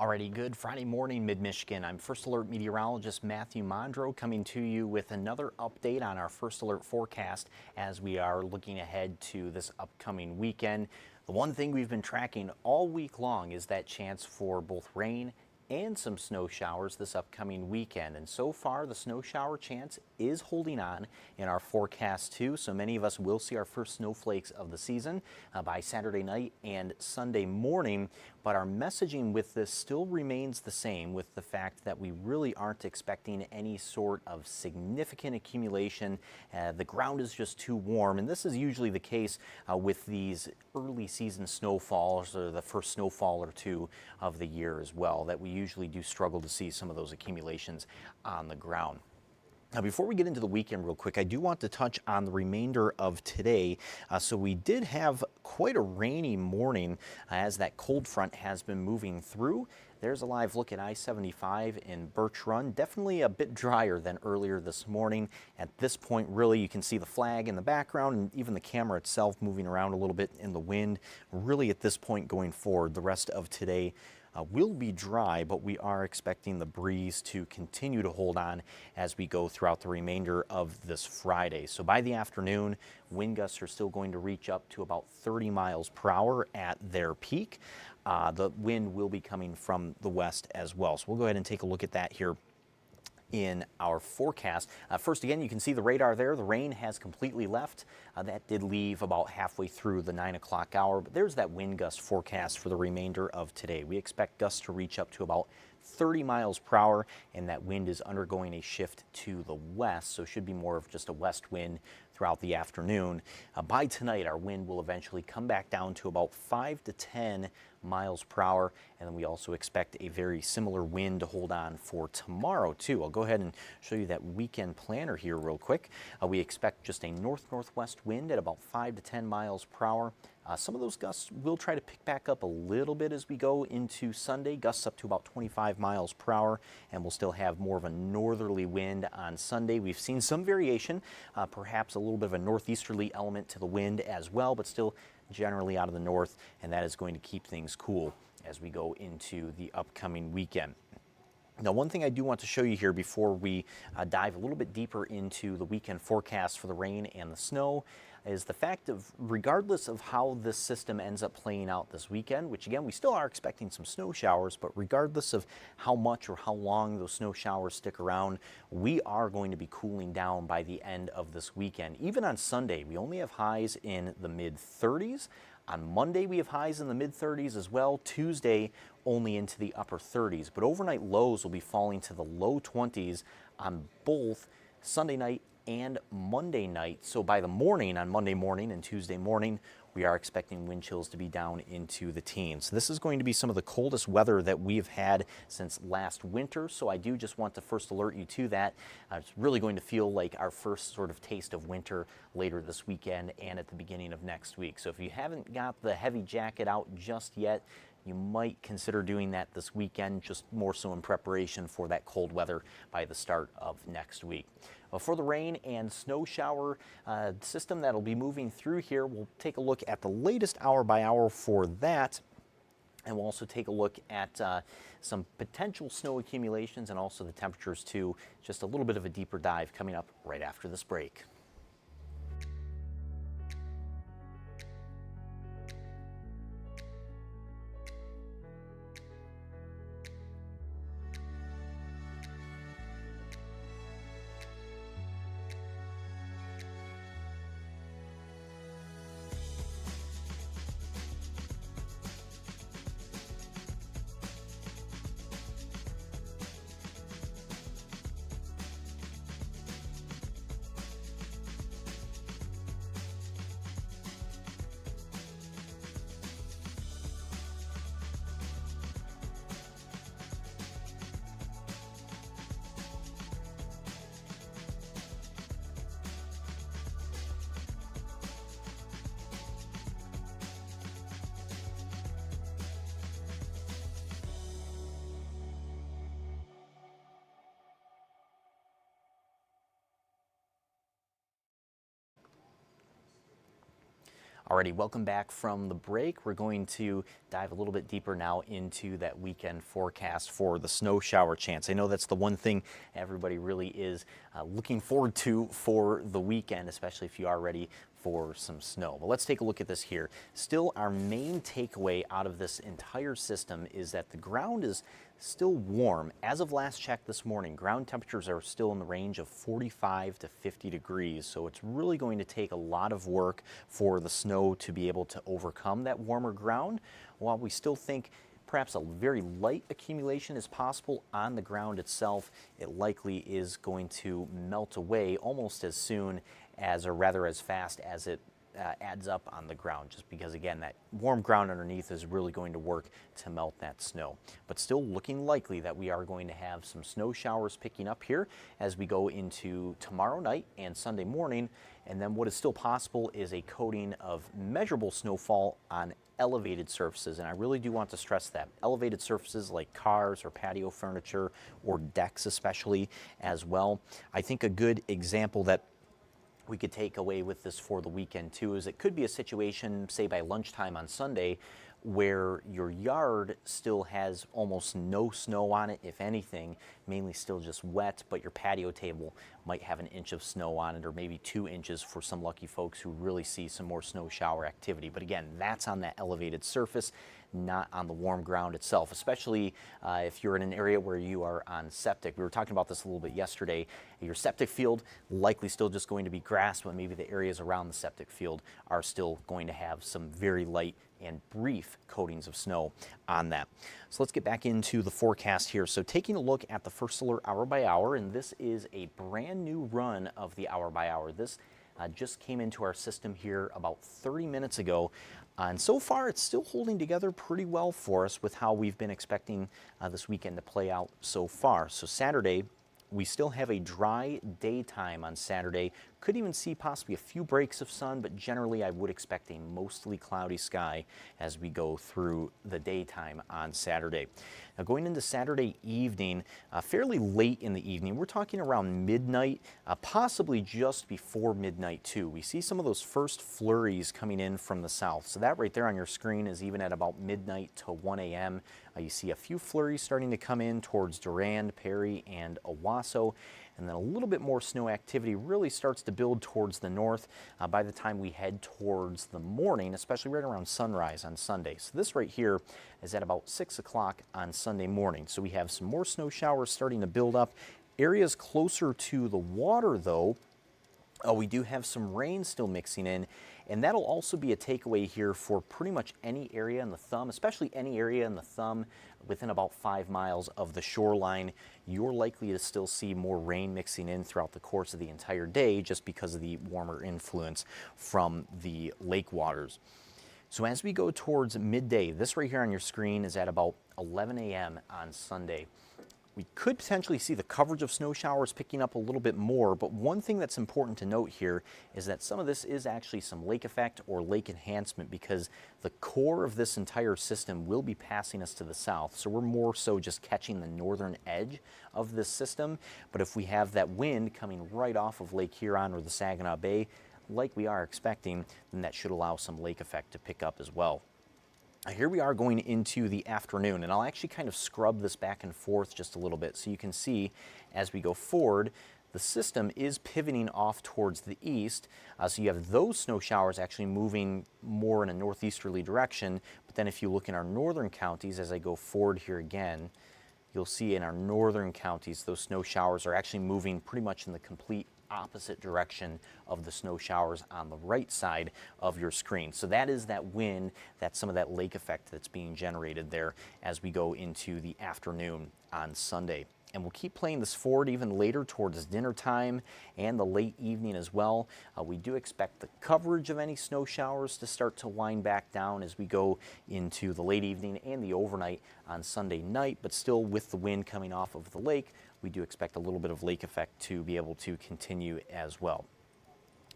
Alrighty, good Friday morning, Mid-Michigan. I'm First Alert meteorologist Matthew Mondro coming to you with another update on our First Alert forecast as we are looking ahead to this upcoming weekend. The one thing we've been tracking all week long is that chance for both rain and some snow showers this upcoming weekend. And so far, the snow shower chance is holding on in our forecast too. So many of us will see our first snowflakes of the season by Saturday night and Sunday morning. But our messaging with this still remains the same, with the fact that we really aren't expecting any sort of significant accumulation. The ground is just too warm, and this is usually the case with these early season snowfalls, or the first snowfall or two of the year as well, that we usually do struggle to see some of those accumulations on the ground. Now, before we get into the weekend real quick, I do want to touch on the remainder of today. So we did have quite a rainy morning as that cold front has been moving through. There's a live look at I-75 in Birch Run. Definitely a bit drier than earlier this morning. At this point, really, you can see the flag in the background and even the camera itself moving around a little bit in the wind. Really, at this point going forward, the rest of today will be dry, but we are expecting the breeze to continue to hold on as we go throughout the remainder of this Friday. So by the afternoon, wind gusts are still going to reach up to about 30 miles per hour at their peak. The wind will be coming from the west as well. So we'll go ahead and take a look at that here in our forecast. First, again, you can see the radar there. The rain has completely left. That did leave about halfway through the 9 o'clock hour, but there's that wind gust forecast for the remainder of today. We expect gusts to reach up to about 30 miles per hour, and that wind is undergoing a shift to the west, so should be more of just a west wind throughout the afternoon. By tonight, our wind will eventually come back down to about 5 to 10 miles per hour, and then we also expect a very similar wind to hold on for tomorrow too. I'll go ahead and show you that weekend planner here real quick. We expect just a north-northwest wind at about 5 to 10 miles per hour. Some of those gusts will try to pick back up a little bit as we go into Sunday, gusts up to about 25 miles per hour, and we'll still have more of a northerly wind on Sunday. We've seen some variation, perhaps a little bit of a northeasterly element to the wind as well, but still generally out of the north, and that is going to keep things cool as we go into the upcoming weekend. Now, one thing I do want to show you here before we dive a little bit deeper into the weekend forecast for the rain and the snow is the fact of, regardless of how this system ends up playing out this weekend, which again, we still are expecting some snow showers, but regardless of how much or how long those snow showers stick around, we are going to be cooling down by the end of this weekend. Even on Sunday, we only have highs in the mid-30s. On Monday, we have highs in the mid-30s as well. Tuesday, only into the upper 30s. But overnight lows will be falling to the low 20s on both Sunday night and Monday night. So by the morning, on Monday morning and Tuesday morning, we are expecting wind chills to be down into the teens. This is going to be some of the coldest weather that we've had since last winter, so I do just want to first alert you to that. It's really going to feel like our first sort of taste of winter later this weekend and at the beginning of next week. So if you haven't got the heavy jacket out just yet, you might consider doing that this weekend, just more so in preparation for that cold weather by the start of next week. For the rain and snow shower system that'll be moving through here, we'll take a look at the latest hour by hour for that. And we'll also take a look at some potential snow accumulations and also the temperatures too. Just a little bit of a deeper dive coming up right after this break. Alrighty, welcome back from the break. We're going to dive a little bit deeper now into that weekend forecast for the snow shower chance. I know that's the one thing everybody really is looking forward to for the weekend, especially if you are ready for some snow. But let's take a look at this here. Still, our main takeaway out of this entire system is that the ground is still warm. As of last check this morning, ground temperatures are still in the range of 45 to 50 degrees. So it's really going to take a lot of work for the snow to be able to overcome that warmer ground. While we still think perhaps a very light accumulation is possible on the ground itself, it likely is going to melt away almost as soon as, or rather as fast as it adds up on the ground, just because again that warm ground underneath is really going to work to melt that snow. But still looking likely that we are going to have some snow showers picking up here as we go into tomorrow night and Sunday morning. And then what is still possible is a coating of measurable snowfall on elevated surfaces, and I really do want to stress that. Elevated surfaces like cars or patio furniture or decks especially as well. I think a good example that we could take away with this for the weekend too is it could be a situation, say by lunchtime on Sunday, where your yard still has almost no snow on it, if anything, mainly still just wet, but your patio table might have an inch of snow on it, or maybe 2 inches for some lucky folks who really see some more snow shower activity. But again, that's on that elevated surface, not on the warm ground itself, especially if you're in an area where you are on septic. We were talking about this a little bit yesterday. Your septic field likely still just going to be grass, but maybe the areas around the septic field are still going to have some very light and brief coatings of snow on that. So let's get back into the forecast here. So taking a look at the First Alert hour by hour, and this is a brand new run of the hour by hour. This just came into our system here about 30 minutes ago. And so far, it's still holding together pretty well for us with how we've been expecting this weekend to play out so far. So Saturday, we still have a dry daytime on Saturday. Could even see possibly a few breaks of sun, but generally I would expect a mostly cloudy sky as we go through the daytime on Saturday. Now going into Saturday evening, fairly late in the evening, we're talking around midnight, possibly just before midnight too. We see some of those first flurries coming in from the south. So that right there on your screen is even at about midnight to 1 a.m. You see a few flurries starting to come in towards Durand, Perry, and Owasso. And then a little bit more snow activity really starts to build towards the north by the time we head towards the morning, especially right around sunrise on Sunday. So this right here is at about 6 o'clock on Sunday morning. So we have some more snow showers starting to build up. Areas closer to the water, though, we do have some rain still mixing in, and that'll also be a takeaway here for pretty much any area in the thumb, especially any area in the thumb within about 5 miles of the shoreline. You're likely to still see more rain mixing in throughout the course of the entire day just because of the warmer influence from the lake waters. So as we go towards midday, this right here on your screen is at about 11 a.m. on Sunday. We could potentially see the coverage of snow showers picking up a little bit more, but one thing that's important to note here is that some of this is actually some lake effect or lake enhancement, because the core of this entire system will be passing us to the south. So we're more so just catching the northern edge of this system. But if we have that wind coming right off of Lake Huron or the Saginaw Bay, like we are expecting, then that should allow some lake effect to pick up as well. Here we are going into the afternoon, and I'll actually kind of scrub this back and forth just a little bit so you can see as we go forward, the system is pivoting off towards the east. So you have those snow showers actually moving more in a northeasterly direction. But then if you look in our northern counties, as I go forward here again, you'll see in our northern counties, those snow showers are actually moving pretty much in the complete opposite direction of the snow showers on the right side of your screen. So that is that wind, that's some of that lake effect that's being generated there as we go into the afternoon on Sunday. And we'll keep playing this forward even later towards dinner time and the late evening as well. We do expect the coverage of any snow showers to start to wind back down as we go into the late evening and the overnight on Sunday night, but still with the wind coming off of the lake, we do expect a little bit of lake effect to be able to continue as well.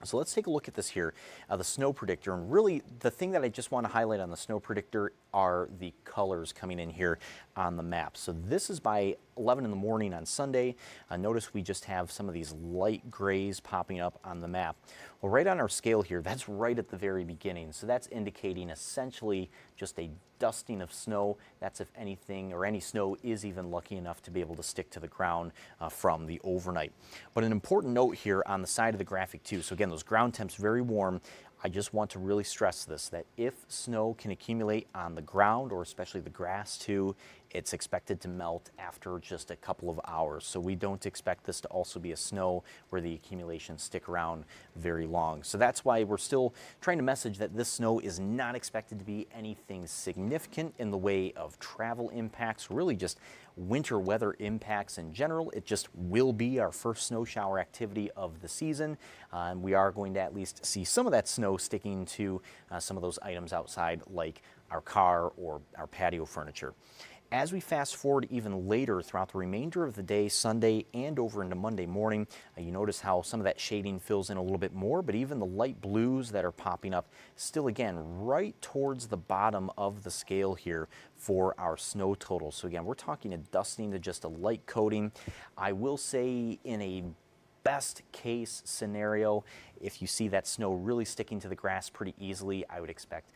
So let's take a look at this here, the snow predictor. And really, the thing that I just want to highlight on the snow predictor are the colors coming in here on the map. So this is by 11 in the morning on Sunday. Notice we just have some of these light grays popping up on the map. Well, right on our scale here, that's right at the very beginning. So that's indicating essentially just a dusting of snow. That's if anything or any snow is even lucky enough to be able to stick to the ground from the overnight. But an important note here on the side of the graphic too. So again, those ground temps very warm. I just want to really stress this, that if snow can accumulate on the ground or especially the grass too, it's expected to melt after just a couple of hours. So we don't expect this to also be a snow where the accumulations stick around very long. So that's why we're still trying to message that this snow is not expected to be anything significant in the way of travel impacts, really just winter weather impacts in general. It just will be our first snow shower activity of the season. And we are going to at least see some of that snow sticking to some of those items outside, like our car or our patio furniture. As we fast forward even later throughout the remainder of the day, Sunday and over into Monday morning, you notice how some of that shading fills in a little bit more, but even the light blues that are popping up still, again, right towards the bottom of the scale here for our snow total. So again, we're talking a dusting to just a light coating. I will say in a best case scenario, if you see that snow really sticking to the grass pretty easily, I would expect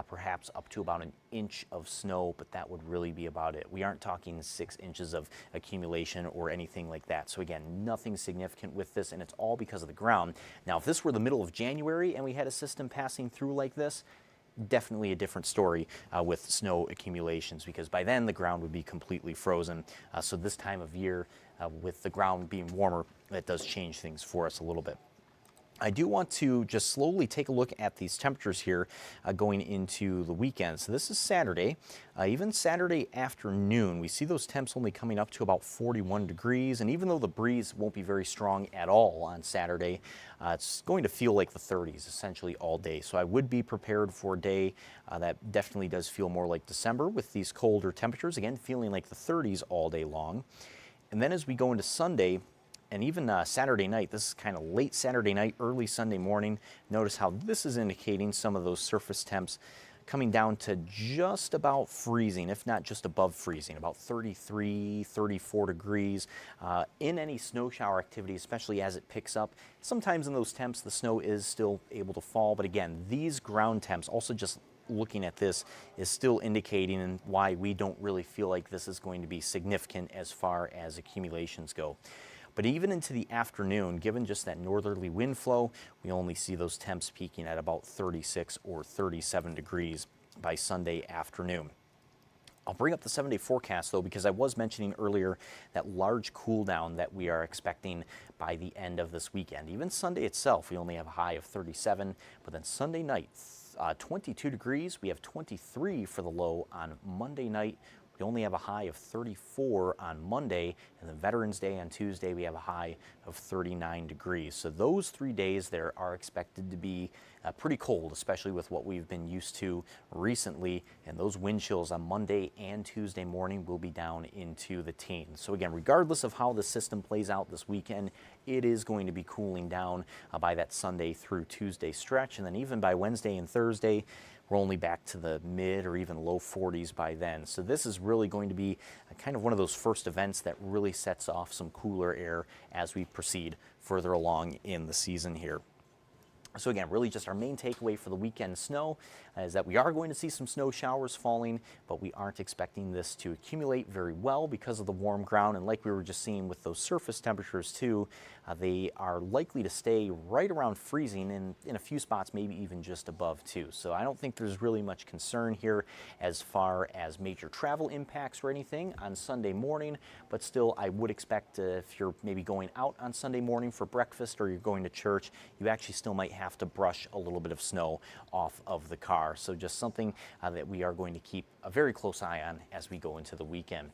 perhaps up to about an inch of snow, but that would really be about it. We aren't talking 6 inches of accumulation or anything like that. So again, nothing significant with this, and it's all because of the ground. Now, if this were the middle of January and we had a system passing through like this, definitely a different story with snow accumulations, because by then the ground would be completely frozen. So this time of year, with the ground being warmer, that does change things for us a little bit. I do want to just slowly take a look at these temperatures here going into the weekend. So this is Saturday. Even Saturday afternoon, we see those temps only coming up to about 41 degrees. And even though the breeze won't be very strong at all on Saturday, it's going to feel like the 30s essentially all day. So I would be prepared for a day that definitely does feel more like December with these colder temperatures. Again, feeling like the 30s all day long. And then as we go into Sunday, and even Saturday night, this is kind of late Saturday night, early Sunday morning. Notice how this is indicating some of those surface temps coming down to just about freezing, if not just above freezing, about 33, 34 degrees. In any snow shower activity, especially as it picks up, sometimes in those temps the snow is still able to fall. But again, these ground temps, also just looking at this, is still indicating why we don't really feel like this is going to be significant as far as accumulations go. But even into the afternoon, given just that northerly wind flow, we only see those temps peaking at about 36 or 37 degrees by Sunday afternoon. I'll bring up the 7-day forecast though, because I was mentioning earlier that large cool down that we are expecting by the end of this weekend. Even Sunday itself, we only have a high of 37, but then Sunday night, 22 degrees. We have 23 for the low on Monday night. We only have a high of 34 on Monday, and then Veterans Day on Tuesday, we have a high of 39 degrees. So those 3 days there are expected to be pretty cold, especially with what we've been used to recently. And those wind chills on Monday and Tuesday morning will be down into the teens. So again, regardless of how the system plays out this weekend, it is going to be cooling down by that Sunday through Tuesday stretch. And then even by Wednesday and Thursday, we're only back to the mid or even low 40s by then. So this is really going to be kind of one of those first events that really sets off some cooler air as we proceed further along in the season here. So again, really just our main takeaway for the weekend snow is that we are going to see some snow showers falling, but we aren't expecting this to accumulate very well because of the warm ground. And like we were just seeing with those surface temperatures too, they are likely to stay right around freezing and in a few spots, maybe even just above too. So I don't think there's really much concern here as far as major travel impacts or anything on Sunday morning, but still I would expect if you're maybe going out on Sunday morning for breakfast or you're going to church, you actually still might have to brush a little bit of snow off of the car. So just something that we are going to keep a very close eye on as we go into the weekend.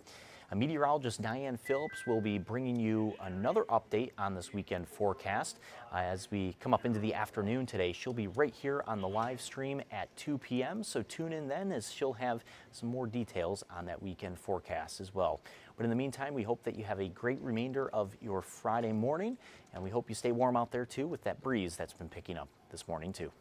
Meteorologist Diane Phillips will be bringing you another update on this weekend forecast as we come up into the afternoon today. She'll be right here on the live stream at 2 p.m. So tune in then as she'll have some more details on that weekend forecast as well. But in the meantime, we hope that you have a great remainder of your Friday morning, and we hope you stay warm out there too with that breeze that's been picking up this morning too.